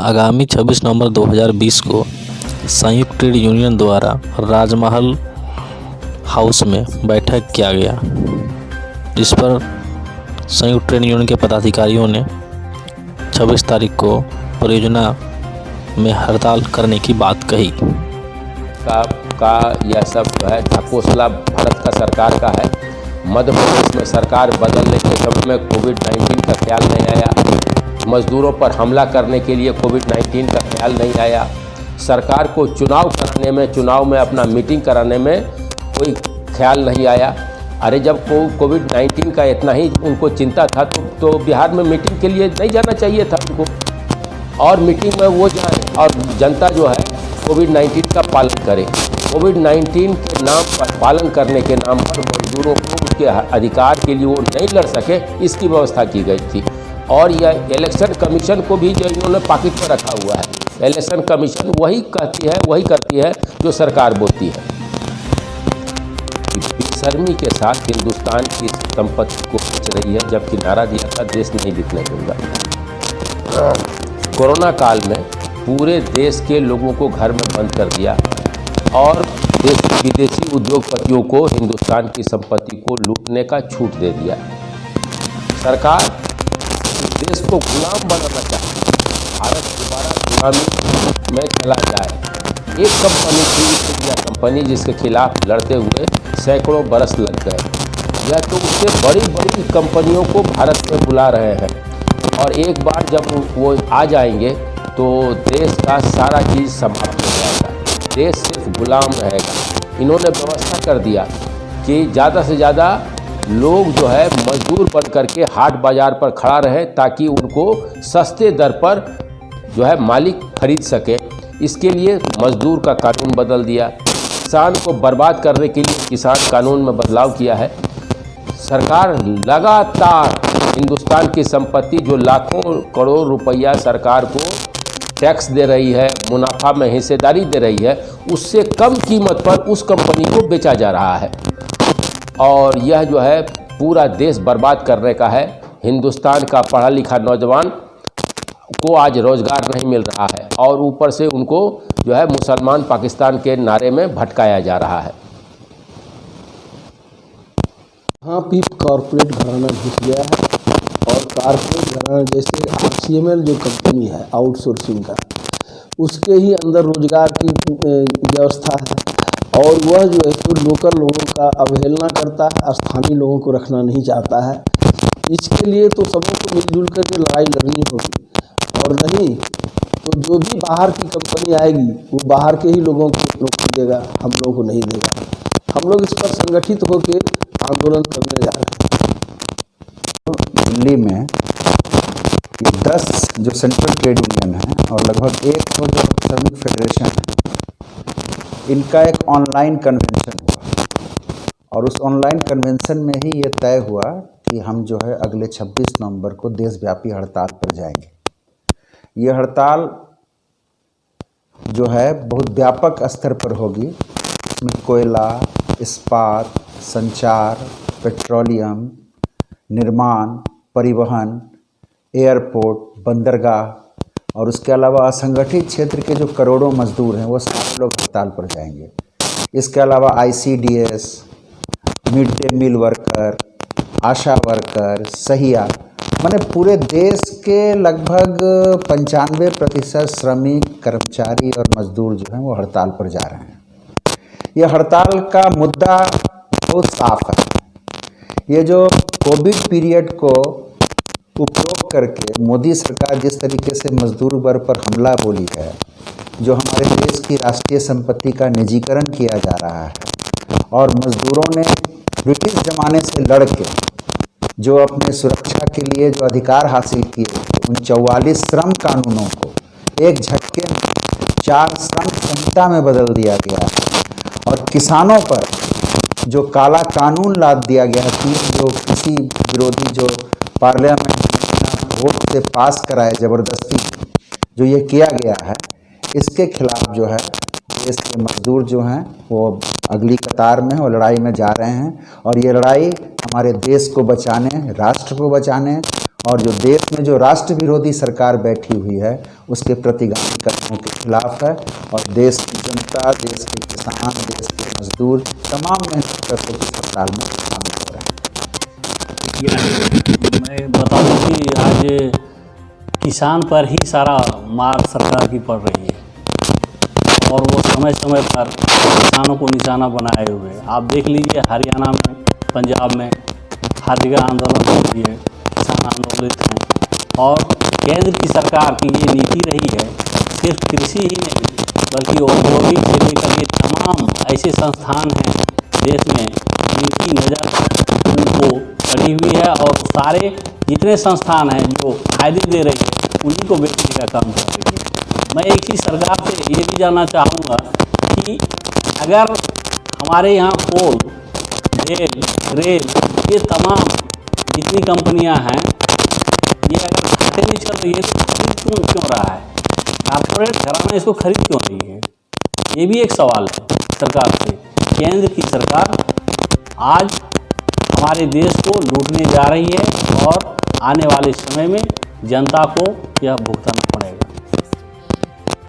आगामी 26 नवंबर 2020 को संयुक्त ट्रेड यूनियन द्वारा राजमहल हाउस में बैठक किया गया, जिस पर संयुक्त ट्रेड यूनियन के पदाधिकारियों ने 26 तारीख को परियोजना में हड़ताल करने की बात कही। यह सब जो है ढकोसला भारत का सरकार का है। मध्य प्रदेश में सरकार बदलने के समय में कोविड-19 का ख्याल नहीं आया, मजदूरों पर हमला करने के लिए कोविड-19 का ख्याल नहीं आया, सरकार को चुनाव में अपना मीटिंग कराने में कोई ख्याल नहीं आया। अरे जब कोविड-19 का इतना ही उनको चिंता था तो बिहार में मीटिंग के लिए नहीं जाना चाहिए था उनको, और मीटिंग में वो जाए और जनता जो है कोविड-19 का पालन करे। कोविड-19 के नाम पर, पालन करने के नाम पर मजदूरों को उसके अधिकार के लिए वो नहीं लड़ सके, इसकी व्यवस्था की गई थी। और यह इलेक्शन कमीशन को भी जो इन्होंने पॉकेट में रखा हुआ है। इलेक्शन कमीशन वही करती है जो सरकार बोलती है। बेशर्मी के साथ हिंदुस्तान की संपत्ति को बेच रही है, जबकि नारा दिया था देश नहीं बिकने दूंगा। कोरोना काल में पूरे देश के लोगों को घर में बंद कर दिया और देशी विदेशी उद्योगपतियों को हिंदुस्तान की संपत्ति को लूटने का छूट दे दिया। सरकार देश को गुलाम बनाना चाहती है, भारत दोबारा गुलामी में चला जाए। एक कंपनी थी इंडिया कंपनी, जिसके खिलाफ लड़ते हुए सैकड़ों बरस लग गए। यह तो उससे बड़ी बड़ी कंपनियों को भारत में बुला रहे हैं, और एक बार जब वो आ जाएंगे तो देश का सारा चीज़ समाप्त हो जाएगा, देश सिर्फ गुलाम रहेगा। इन्होंने व्यवस्था कर दिया कि ज़्यादा से ज़्यादा लोग जो है मजदूर बन करके हाट बाज़ार पर खड़ा रहे, ताकि उनको सस्ते दर पर जो है मालिक खरीद सके। इसके लिए मजदूर का कानून बदल दिया। किसान को बर्बाद करने के लिए किसान कानून में बदलाव किया है। सरकार लगातार हिंदुस्तान की संपत्ति जो लाखों करोड़ रुपया सरकार को टैक्स दे रही है, मुनाफा में हिस्सेदारी दे रही है, उससे कम कीमत पर उस कंपनी को बेचा जा रहा है। और यह जो है पूरा देश बर्बाद करने का है। हिंदुस्तान का पढ़ा लिखा नौजवान को आज रोज़गार नहीं मिल रहा है, और ऊपर से उनको जो है मुसलमान पाकिस्तान के नारे में भटकाया जा रहा है। हाँ, पीप कॉरपोरेट घराना घुस गया है, और कॉरपोरेट घराना जैसे RCML जो कंपनी है आउटसोर्सिंग का, उसके ही अंदर रोजगार की व्यवस्था है, और वह जो है तो लोकल लोगों का अवहेलना करता है, स्थानीय लोगों को रखना नहीं चाहता है। इसके लिए तो सबों को मिलजुल कर के लड़ाई लड़नी होगी, और नहीं तो जो भी बाहर की कंपनी आएगी वो बाहर के ही लोगों को नौकरी देगा, हम लोगों को नहीं देगा। हम लोग इस पर संगठित होकर आंदोलन करने जा रहे हैं। दिल्ली में ये 10 जो सेंट्रल ट्रेड यूनियन है और लगभग 100 जो श्रमिक फेडरेशन है, इनका एक ऑनलाइन कन्वेंशन हुआ, और उस ऑनलाइन कन्वेंशन में ही ये तय हुआ कि हम जो है अगले 26 नवंबर को देशव्यापी हड़ताल पर जाएंगे। ये हड़ताल जो है बहुत व्यापक स्तर पर होगी। इसमें कोयला, इस्पात, संचार, पेट्रोलियम, निर्माण, परिवहन, एयरपोर्ट, बंदरगाह, और उसके अलावा असंगठित क्षेत्र के जो करोड़ों मजदूर हैं वो सारे लोग हड़ताल पर जाएंगे। इसके अलावा ICDS, mid day meal worker, ASHA worker, Sahiya, माने पूरे देश के लगभग 95% श्रमिक, कर्मचारी और मजदूर जो हैं वो हड़ताल पर जा रहे हैं। ये हड़ताल का मुद्दा बहुत साफ है। ये जो कोविड पीरियड को उपयोग करके मोदी सरकार जिस तरीके से मजदूर वर्ग पर हमला बोली है, जो हमारे देश की राष्ट्रीय संपत्ति का निजीकरण किया जा रहा है, और मजदूरों ने ब्रिटिश ज़माने से लड़ के जो अपने सुरक्षा के लिए जो अधिकार हासिल किए, उन 44 श्रम कानूनों को एक झटके में 4 श्रम संहिता में बदल दिया गया है, और किसानों पर जो काला कानून लाद दिया गया है, 3 जो कृषि विरोधी जो पार्लियामेंट वोट से पास कराए ज़बरदस्ती जो ये किया गया है, इसके खिलाफ जो है देश के मजदूर जो हैं वो अगली कतार में और लड़ाई में जा रहे हैं। और ये लड़ाई हमारे देश को बचाने, राष्ट्र को बचाने और जो देश में जो राष्ट्र विरोधी सरकार बैठी हुई है उसके प्रतिगामी कदमों के खिलाफ है। और देश की जनता, देश के किसान, देश के मजदूर तमाम मेहनतकशों की हड़ताल में शामिल हो रहे हैं। मैं बताऊं कि आज किसान पर ही सारा मार सरकार की पड़ रही है और वो समय समय पर किसानों को निशाना बनाए हुए। आप देख लीजिए हरियाणा में, पंजाब में हर जगह आंदोलन हो रही है, किसान आंदोलित हैं। और केंद्र की सरकार की ये नीति रही है, सिर्फ कृषि ही नहीं बल्कि औद्योगिक से लेकर के तमाम ऐसे संस्थान हैं देश में जिनकी नज़र उनको पड़ी हुई है और सारे जितने संस्थान हैं जो फायदे दे रही है उन्हीं को बेचने का काम कर रही है। मैं एक चीज़ सरकार से ये भी जानना चाहूँगा कि अगर हमारे यहाँ कोल, रेल ये तमाम जितनी कंपनियां हैं ये अगर घाटे में चल रही है तो खरीद क्यों रहा है? कॉर्पोरेट घराना इसको खरीद क्यों रही है? ये भी एक सवाल है सरकार से। केंद्र की सरकार आज हमारे देश को लूटने जा रही है और आने वाले समय में जनता को यह भुगताना पड़ेगा।